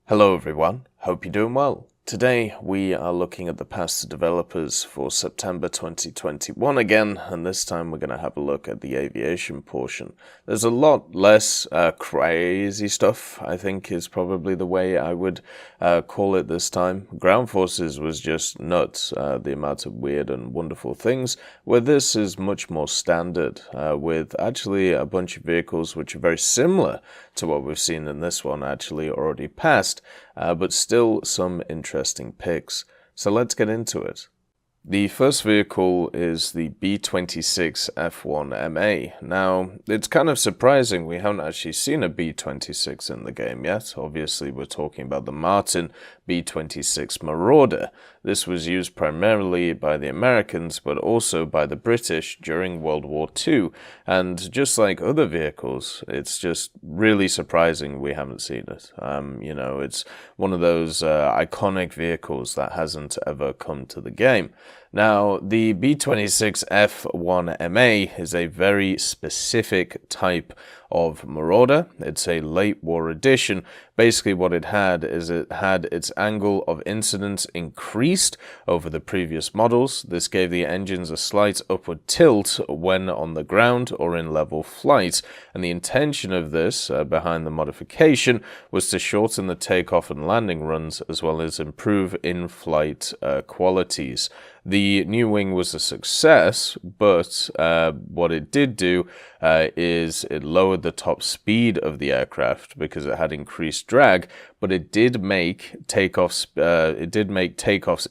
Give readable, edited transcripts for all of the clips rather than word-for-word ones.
Hello everyone, hope you're doing well. Today we are looking at the past developers for September 2021 again, and this time we're going to have a look at the aviation portion. There's a lot less crazy stuff, I think is probably the way I would call it this time. Ground Forces was just nuts, the amount of weird and wonderful things, where this is much more standard, with actually a bunch of vehicles which are very similar to what we've seen in this one actually already passed, but still some interesting picks. So let's get into it. The first vehicle is the B-26 F1MA. Now, it's kind of surprising we haven't actually seen a B-26 in the game yet. Obviously, we're talking about the Martin B-26 Marauder. This was used primarily by the Americans, but also by the British during World War II. And just like other vehicles, it's just really surprising we haven't seen it. It's one of those iconic vehicles that hasn't ever come to the game. Now, the B-26 F1MA is a very specific type of Marauder. It's a late war edition. Basically what it had is it had its angle of incidence increased over the previous models. This gave the engines a slight upward tilt when on the ground or in level flight, and the intention of this behind the modification was to shorten the takeoff and landing runs as well as improve in-flight qualities. The new wing was a success, but what it did do is it lowered the top speed of the aircraft because it had increased drag, but it did make takeoffs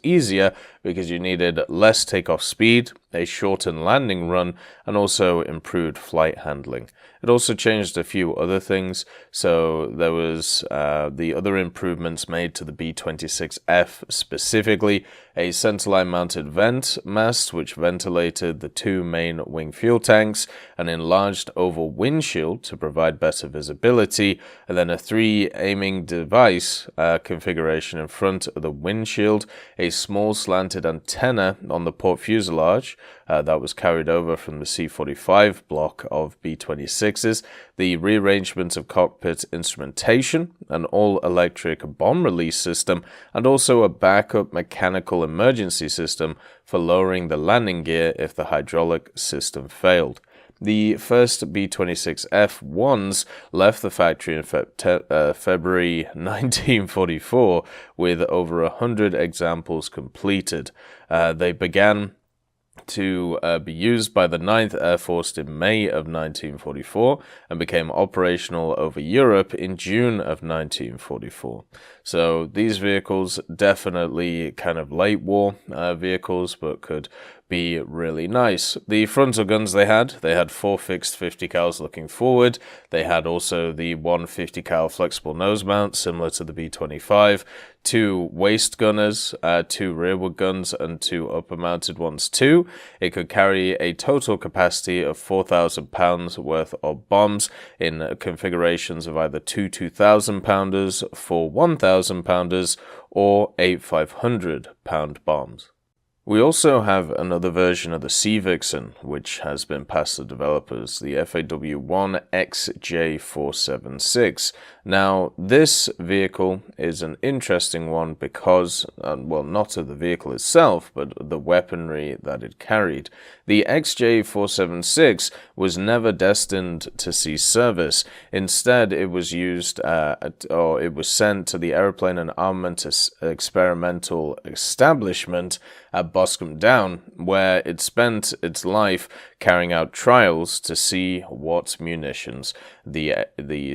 easier because you needed less takeoff speed, a shortened landing run, and also improved flight handling. It also changed a few other things. So there was the other improvements made to the B-26F, specifically a centerline mounted vent mast which ventilated the two main wing fuel tanks, an enlarged oval windshield to provide better visibility, and then a 3 aiming device configuration in front of the windshield, a small slanted antenna on the port fuselage that was carried over from the C-45 block of B-26s, the rearrangement of cockpit instrumentation, an all-electric bomb release system, and also a backup mechanical emergency system for lowering the landing gear if the hydraulic system failed. The first B-26F1s left the factory in February 1944 with over 100 examples completed. They began to be used by the 9th Air Force in May of 1944 and became operational over Europe in June of 1944. So these vehicles definitely kind of late war vehicles, but could be really nice. The frontal guns they had 4 fixed 50 cals looking forward. They had also the 1 50 cal flexible nose mount similar to the B-25, 2 waist gunners, 2 rearward guns, and 2 upper mounted ones too. It could carry a total capacity of 4,000 pounds worth of bombs in configurations of either 2 2,000 pounders, 4 1,000 pounders, or 8 500 pound bombs. We also have another version of the Vixen, which has been past the developers, the FAW1XJ476. Now, this vehicle is an interesting one because, well, not of the vehicle itself, but the weaponry that it carried. The XJ476 was never destined to see service. Instead, it was used, it was sent to the Aeroplane and Armament Experimental Establishment at Boscombe Down, where it spent its life carrying out trials to see what munitions the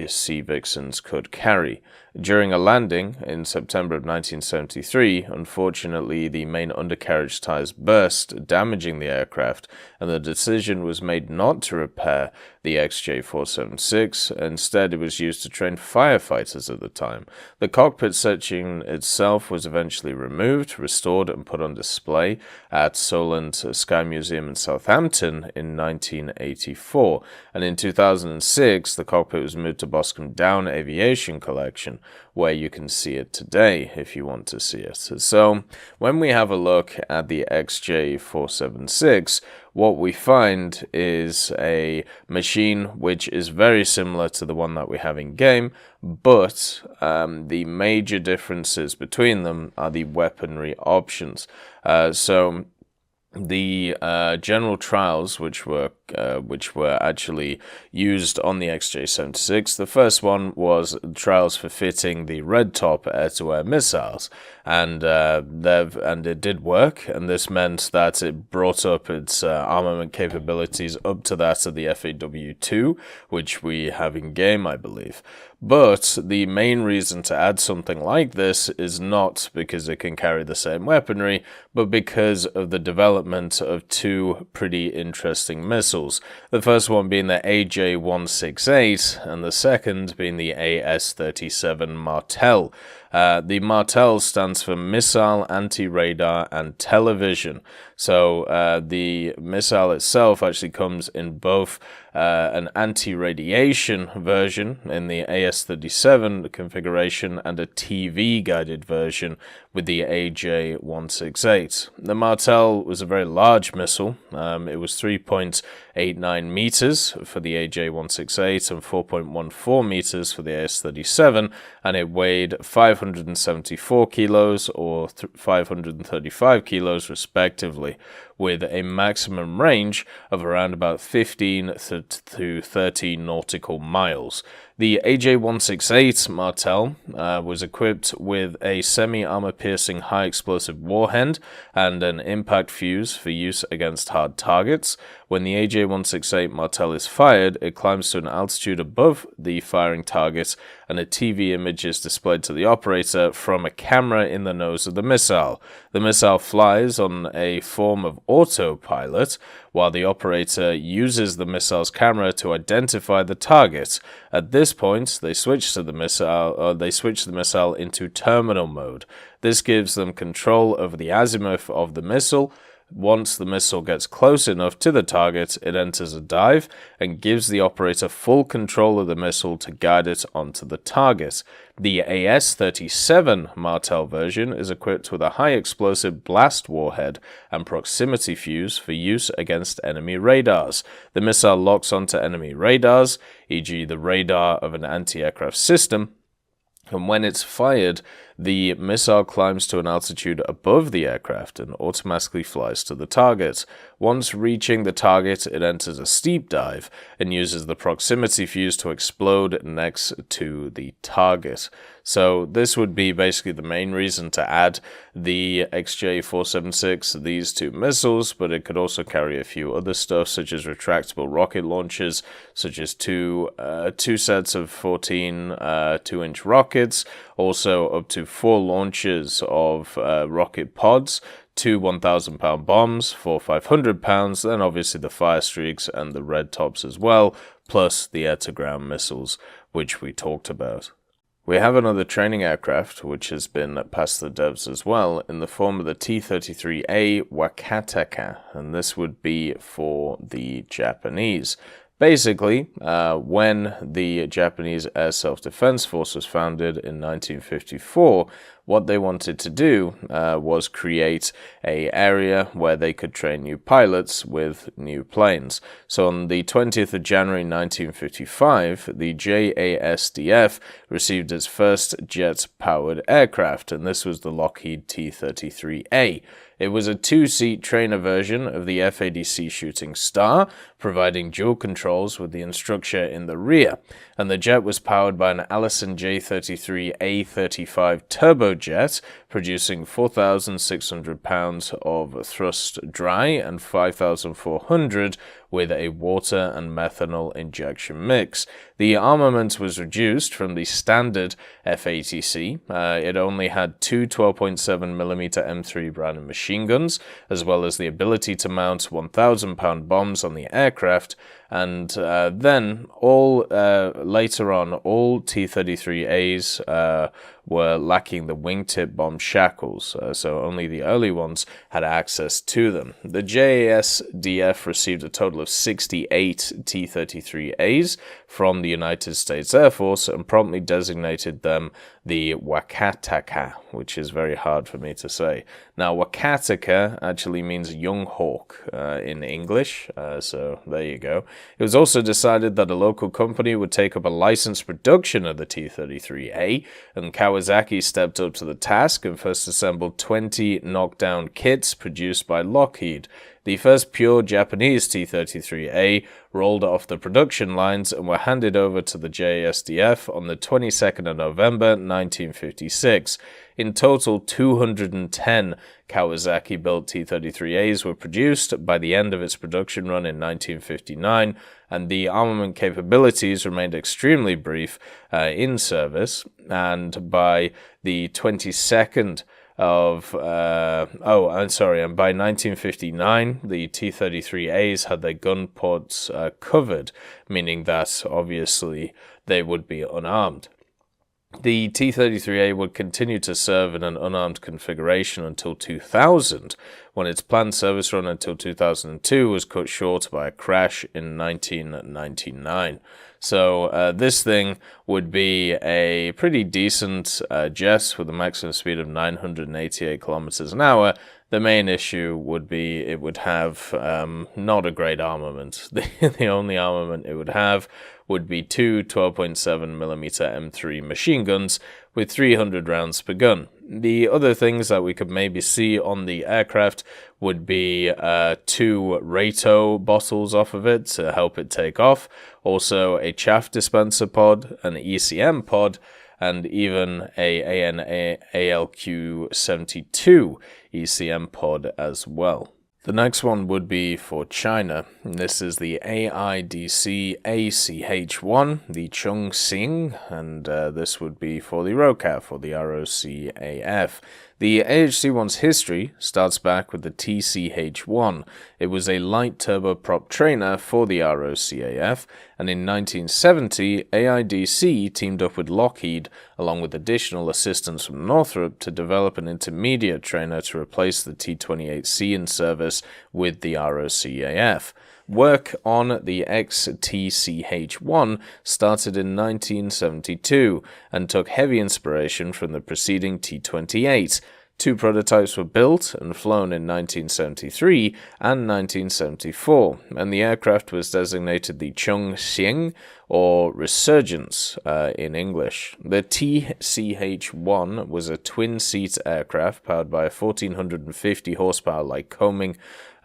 Sea Vixens could carry. During a landing in September of 1973, unfortunately, the main undercarriage tires burst, damaging the aircraft, and the decision was made not to repair the XJ476. Instead, it was used to train firefighters at the time. The cockpit section itself was eventually removed, restored, and put on display at Solent Sky Museum in Southampton in 1984. And in 2006, the cockpit was moved to Boscombe Down Aviation Aviation collection, where you can see it today if you want to see it. So when we have a look at the XJ476, what we find is a machine which is very similar to the one that we have in game, but the major differences between them are the weaponry options. So the general trials which were actually used on the XJ76. The first one was trials for fitting the red top air-to-air missiles, and it did work. And this meant that it brought up its armament capabilities up to that of the FAW2, which we have in game, I believe. But the main reason to add something like this is not because it can carry the same weaponry, but because of the development of two pretty interesting missiles. The first one being the AJ168, and the second being the AS-37 Martel. The Martel stands for Missile, Anti-Radar, and Television. So the missile itself actually comes in both an anti-radiation version in the AS-37 configuration and a TV-guided version with the AJ168. The Martel was a very large missile. It was 3.89 meters for the AJ168 and 4.14 meters for the AS-37, and it weighed 574 kilos or 535 kilos respectively, with a maximum range of around about 15 to 30 nautical miles. The AJ168 Martel was equipped with a semi-armor-piercing high-explosive warhead and an impact fuse for use against hard targets. When the AJ168 Martel is fired, it climbs to an altitude above the firing target, and a TV image is displayed to the operator from a camera in the nose of the missile. The missile flies on a form of autopilot, while the operator uses the missile's camera to identify the target. At this point, they switch the missile into terminal mode. This gives them control over the azimuth of the missile. Once the missile gets close enough to the target, it enters a dive and gives the operator full control of the missile to guide it onto the target. The AS-37 Martel version is equipped with a high-explosive blast warhead and proximity fuse for use against enemy radars. The missile locks onto enemy radars, e.g. the radar of an anti-aircraft system, and when it's fired, the missile climbs to an altitude above the aircraft and automatically flies to the target. Once reaching the target, it enters a steep dive and uses the proximity fuse to explode next to the target. So this would be basically the main reason to add the XJ476, these two missiles, but it could also carry a few other stuff such as retractable rocket launchers, such as two sets of 14 2-inch rockets, also up to 4 launches of rocket pods, 2 1,000-pound bombs for 500 pounds, then obviously the fire streaks and the red tops as well, plus the air-to-ground missiles, which we talked about. We have another training aircraft which has been past the devs as well in the form of the T-33A Wakataka, and this would be for the Japanese. Basically, when the Japanese Air Self-Defense Force was founded in 1954, what they wanted to do was create an area where they could train new pilots with new planes. So on the 20th of January 1955, the JASDF received its first jet-powered aircraft, and this was the Lockheed T-33A. It was a 2-seat trainer version of the FADC Shooting Star, providing dual controls with the instructor in the rear, and the jet was powered by an Allison J-33A-35 turbojet, producing 4,600 pounds of thrust dry and 5,400 with a water and methanol injection mix. The armament was reduced from the standard F-ATC. It only had 2 12.7mm M3 Browning machine guns, as well as the ability to mount 1,000-pound bombs on the aircraft, and then later on, all T-33As were lacking the wingtip bomb shackles, so only the early ones had access to them. The JASDF received a total of 68 T-33As from the United States Air Force and promptly designated them the Wakataka, which is very hard for me to say. Now, Wakataka actually means young hawk in English, so there you go. It was also decided that a local company would take up a licensed production of the T-33A, and Kawasaki stepped up to the task and first assembled 20 knockdown kits produced by Lockheed. The first pure Japanese T-33A rolled off the production lines and were handed over to the JASDF on the 22nd of November 1956. In total, 210 Kawasaki-built T-33As were produced by the end of its production run in 1959, and the armament capabilities remained extremely brief in service, and by the 22nd and by 1959, the T-33As had their gun ports covered, meaning that, obviously, they would be unarmed. The T-33A would continue to serve in an unarmed configuration until 2000, when its planned service run until 2002 was cut short by a crash in 1999. So this thing would be a pretty decent jet with a maximum speed of 988 kilometers an hour. The main issue would be it would have not a great armament. The only armament it would have would be two 12.7mm M3 machine guns with 300 rounds per gun. The other things that we could maybe see on the aircraft would be two Rato bottles off of it to help it take off, also a chaff dispenser pod, an ECM pod, and even a ALQ-72 ECM pod as well. The next one would be for China. This is the AIDC ACH-1, the Chung Hsing, and this would be for the ROCAF, or the ROCAF. The AHC-1's history starts back with the TCH-1. It was a light turboprop trainer for the ROCAF, and in 1970, AIDC teamed up with Lockheed, along with additional assistance from Northrop, to develop an intermediate trainer to replace the T-28C in service with the ROCAF. Work on the XTCH-1 started in 1972 and took heavy inspiration from the preceding T-28. Two prototypes were built and flown in 1973 and 1974, and the aircraft was designated the Chung Hsing, or Resurgence in English. The TCH-1 was a twin-seat aircraft powered by a 1,450 horsepower Lycoming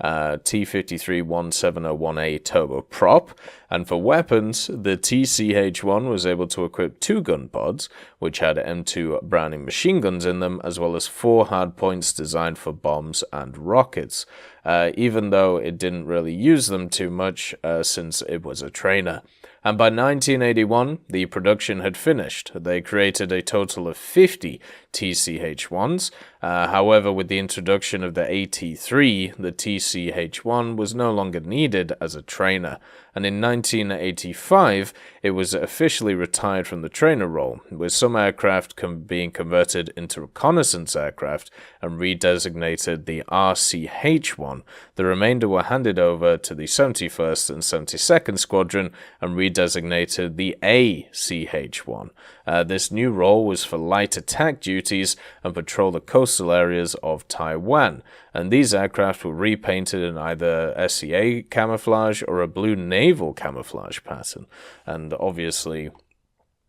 T-53-1701A turboprop, and for weapons, the TCH-1 was able to equip two gun pods, which had M2 Browning machine guns in them, as well as 4 hardpoints designed for bombs and rockets, even though it didn't really use them too much since it was a trainer. And by 1981, the production had finished. They created a total of 50 TCH-1s. However, with the introduction of the AT-3, the TCH-1 was no longer needed as a trainer. And in 1985, it was officially retired from the trainer role, with some aircraft being converted into reconnaissance aircraft and redesignated the RCH-1. The remainder were handed over to the 71st and 72nd Squadron and redesignated the ACH-1. This new role was for light attack duties and patrol the coastal areas of Taiwan, and these aircraft were repainted in either SEA camouflage or a blue naval camouflage pattern, and obviously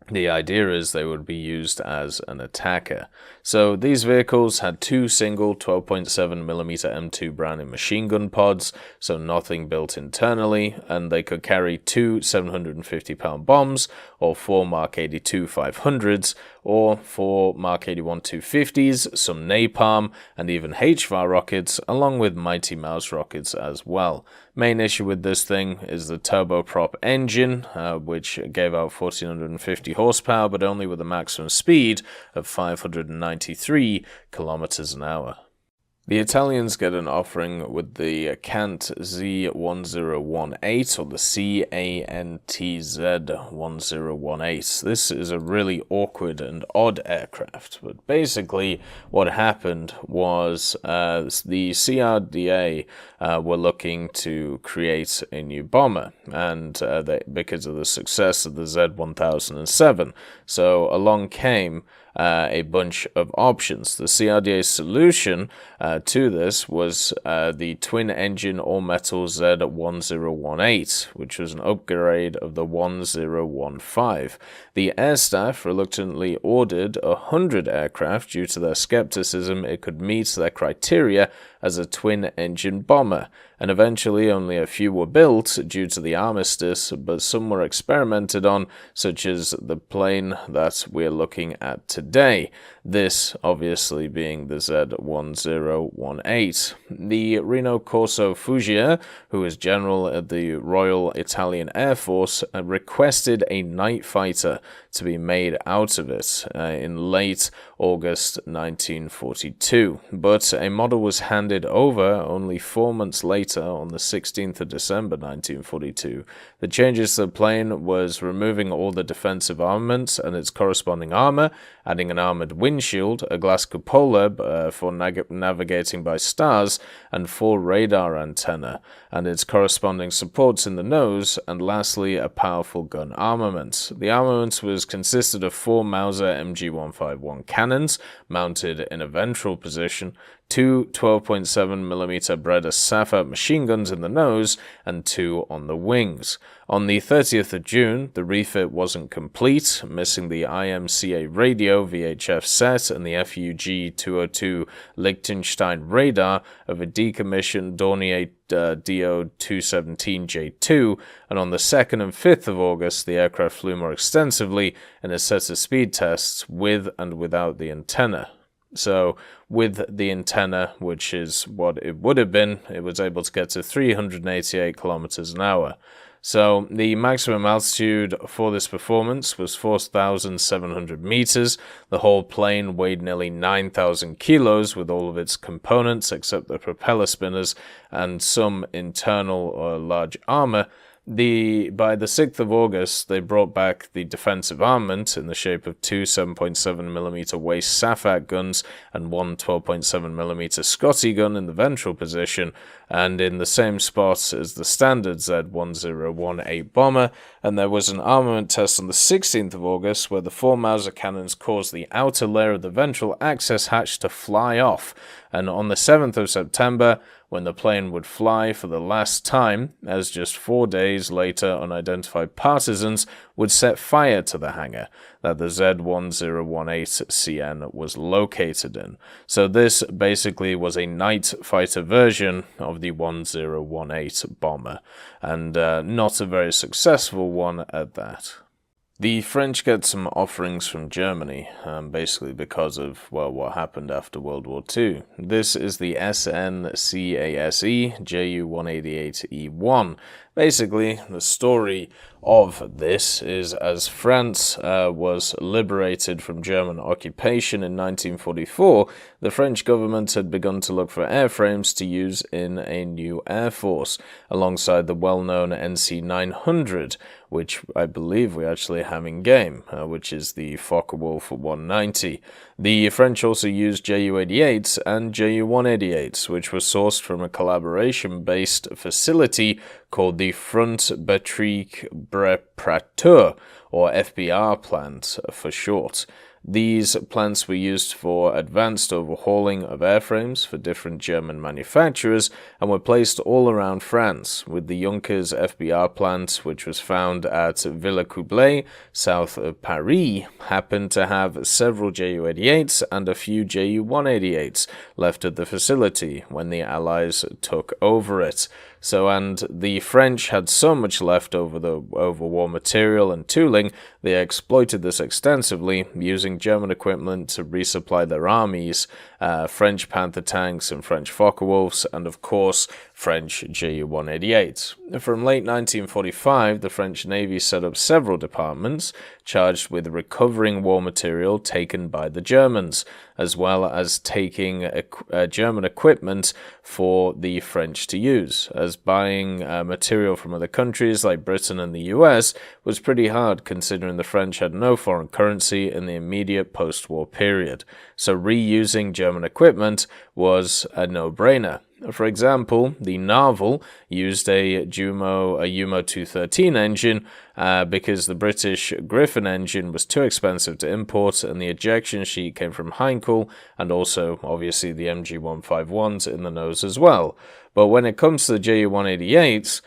the idea is they would be used as an attacker. So these vehicles had two single 12.7mm M2 Browning machine gun pods, so nothing built internally, and they could carry two 750-pound bombs, or 4 Mark 82 500s, or 4 Mark 81 250s, some napalm, and even HVAR rockets, along with Mighty Mouse rockets as well. Main issue with this thing is the turboprop engine, which gave out 1,450 horsepower, but only with a maximum speed of 593 kilometers an hour. The Italians get an offering with the CANT Z1018 or the CANT Z1018. This is a really awkward and odd aircraft, but basically what happened was the CRDA were looking to create a new bomber, and because of the success of the Z1007. So along came a bunch of options. The CRDA's solution to this was the twin-engine all-metal Z1018, which was an upgrade of the 1015. The air staff reluctantly ordered 100 aircraft due to their skepticism it could meet their criteria as a twin-engine bomber, and eventually only a few were built due to the armistice, but some were experimented on, such as the plane that we're looking at today. This obviously being the Z1018. The Reno Corso Fugger, who is general at the Royal Italian Air Force, requested a night fighter to be made out of it in late August 1942, but a model was handed over only 4 months later on the 16th of December 1942. The changes to the plane was removing all the defensive armament and its corresponding armor, adding an armored windshield, a glass cupola for navigating by stars, and 4 radar antenna, and its corresponding supports in the nose, and lastly a powerful gun armament. The armament consisted of 4 Mauser MG151 cannons mounted in a ventral position, 2 12.7mm Breda Safar machine guns in the nose, and 2 on the wings. On the 30th of June, the refit wasn't complete, missing the IMCA radio VHF set and the FUG-202 Liechtenstein radar of a decommissioned Dornier DO-217J2, and on the 2nd and 5th of August, the aircraft flew more extensively in a set of speed tests with and without the antenna. So, with the antenna, which is what it would have been, it was able to get to 388 kilometers an hour. So, the maximum altitude for this performance was 4,700 meters. The whole plane weighed nearly 9,000 kilos with all of its components except the propeller spinners and some internal or large armor. By the 6th of August, they brought back the defensive armament in the shape of 2 7.7mm waist Safar guns and 1 12.7mm Scotty gun in the ventral position, and in the same spot as the standard Z1018 bomber, and there was an armament test on the 16th of August where the 4 Mauser cannons caused the outer layer of the ventral access hatch to fly off, and on the 7th of September, when the plane would fly for the last time, as just 4 days later unidentified partisans would set fire to the hangar that the Z1018CN was located in. So this basically was a night fighter version of the 1018 bomber, and not a very successful one at that. The French get some offerings from Germany, basically because of, well, what happened after World War II. This is the SNCASE Ju 188E1. Basically, the story of this is as France was liberated from German occupation in 1944, the French government had begun to look for airframes to use in a new air force, alongside the well-known NC-900, which I believe we actually have in game, which is the Focke-Wulf 190. The French also used Ju-88s and Ju-188s, which were sourced from a collaboration-based facility called the Front Batterie Préparateur, or FBR plant for short. These plants were used for advanced overhauling of airframes for different German manufacturers and were placed all around France, with the Junkers FBR plant, which was found at Villers-Coublay, south of Paris, happened to have several Ju-88s and a few Ju-188s left at the facility when the Allies took over it. And the French had so much left over the overwar material and tooling, they exploited this extensively, using using German equipment to resupply their armies, French Panther tanks and French Focke-Wulfs, and of course French Ju-188. From late 1945, the French Navy set up several departments charged with recovering war material taken by the Germans, as well as taking German equipment for the French to use, as buying material from other countries like Britain and the US was pretty hard considering the French had no foreign currency in the immediate post-war period, so reusing German equipment was a no-brainer. For example, the Narval used a UMO 213 engine because the British Griffon engine was too expensive to import, and the ejection sheet came from Heinkel, and also obviously the MG151s in the nose as well. But when it comes to the Ju-188s,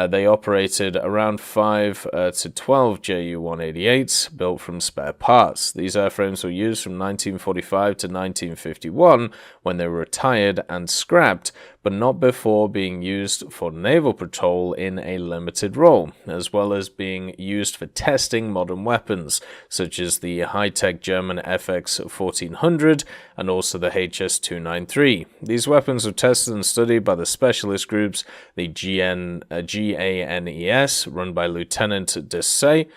they operated around 5 to 12 Ju-188s built from spare parts. These airframes were used from 1945 to 1951 when they were retired and scrapped, but not before being used for naval patrol in a limited role, as well as being used for testing modern weapons, such as the high-tech German FX-1400 and also the HS-293. These weapons were tested and studied by the specialist groups, the GANES, run by Lieutenant Decay,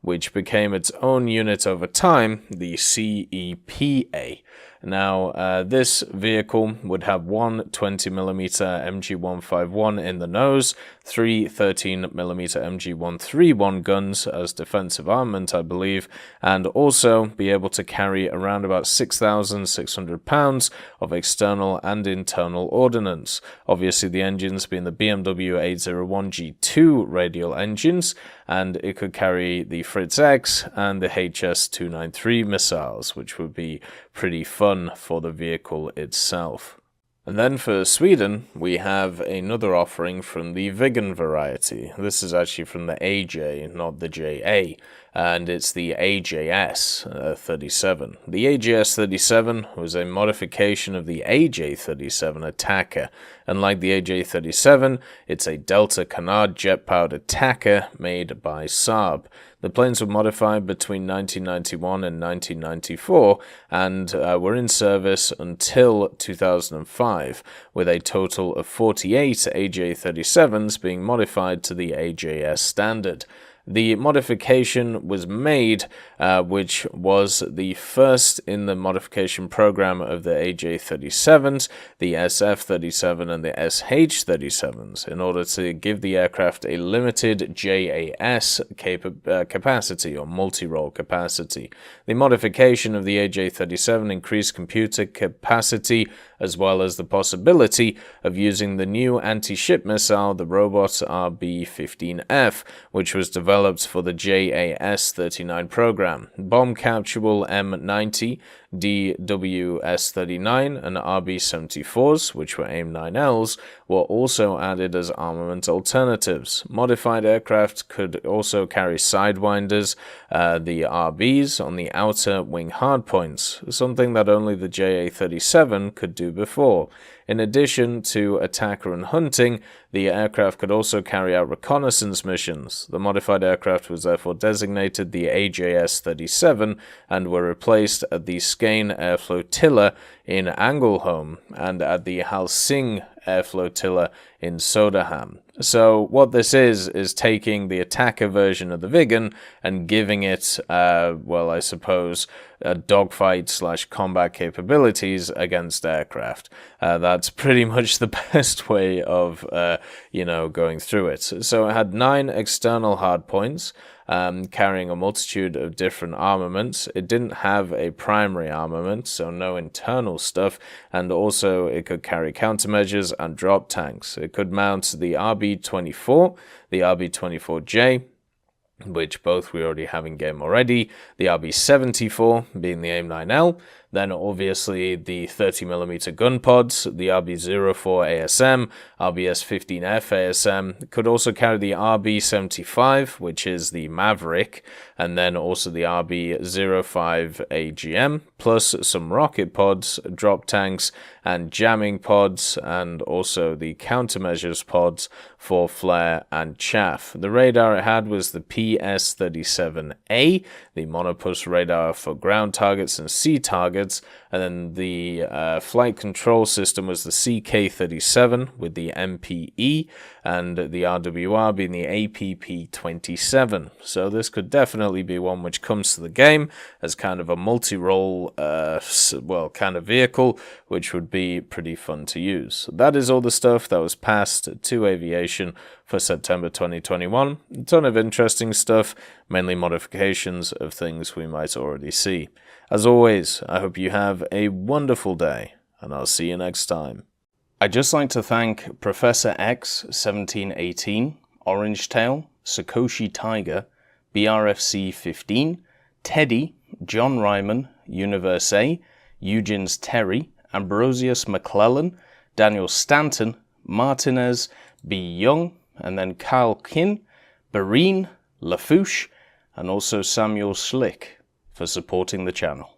which became its own unit over time, the CEPA. Now, this vehicle would have one 20mm MG151 in the nose, three 13mm MG131 guns as defensive armament, I believe, and also be able to carry around about 6,600 pounds of external and internal ordnance. Obviously, the engines being the BMW 801G2 radial engines, and it could carry the Fritz X and the HS-293 missiles, which would be pretty fun for the vehicle itself. And then for Sweden, we have another offering from the Viggen variety. This is actually from the AJ, not the JA, and it's the AJS 37. The AJS 37 was a modification of the AJ 37 Attacker. Unlike the AJ 37, it's a Delta Canard jet-powered Attacker made by SAAB. The planes were modified between 1991 and 1994 and were in service until 2005, with a total of 48 AJ-37s being modified to the AJS standard. The modification was made, which was the first in the modification program of the AJ-37s, the SF-37 and the SH-37s, in order to give the aircraft a limited JAS capacity or multi-role capacity. The modification of the AJ-37 increased computer capacity as well as the possibility of using the new anti-ship missile, the Robot RB-15F, which was developed for the JAS-39 program. Bomb-capturable M90, DWS-39 and RB-74s, which were AIM-9Ls, were also added as armament alternatives. Modified aircraft could also carry sidewinders, the RBs, on the outer wing hardpoints, something that only the JA-37 could do before. In addition to attacker and hunting, the aircraft could also carry out reconnaissance missions. The modified aircraft was therefore designated the AJS-37 and were replaced at the Skane Air Flotilla in Ängelholm and at the Hsing Air Flotilla in Söderhamn. So what this is taking the attacker version of the Viggen and giving it, well, I suppose, dogfight/combat capabilities against aircraft. That's pretty much the best way of, going through it. So it had 9 external hardpoints, carrying a multitude of different armaments. It didn't have a primary armament, so no internal stuff, and also it could carry countermeasures and drop tanks. It could mount the RB-24, the RB-24J, which both we already have in game already, the RB-74 being the AIM-9L, then obviously the 30mm gun pods, the RB-04 ASM, RBS-15F ASM, could also carry the RB-75, which is the Maverick, and then also the RB-05 AGM, plus some rocket pods, drop tanks, and jamming pods, and also the countermeasures pods for flare and chaff. The radar it had was the VS-37A, the monopus radar for ground targets and sea targets, and then the flight control system was the CK-37 with the MPE, and the RWR being the APP-27. So this could definitely be one which comes to the game as kind of a multi-role, kind of vehicle, which would be pretty fun to use. So that is all the stuff that was passed to Aviation for September 2021. A ton of interesting stuff, mainly modifications of things we might already see. As always, I hope you have a wonderful day, and I'll see you next time. I'd just like to thank Professor X 1718, Orangetail, Sakoshi Tiger, BRFC 15, Teddy, John Ryman, Universe A, Eugens Terry, Ambrosius McClellan, Daniel Stanton, Martinez, B. Young, and then Kyle Kin, Barine, Lafouche, and also Samuel Slick for supporting the channel.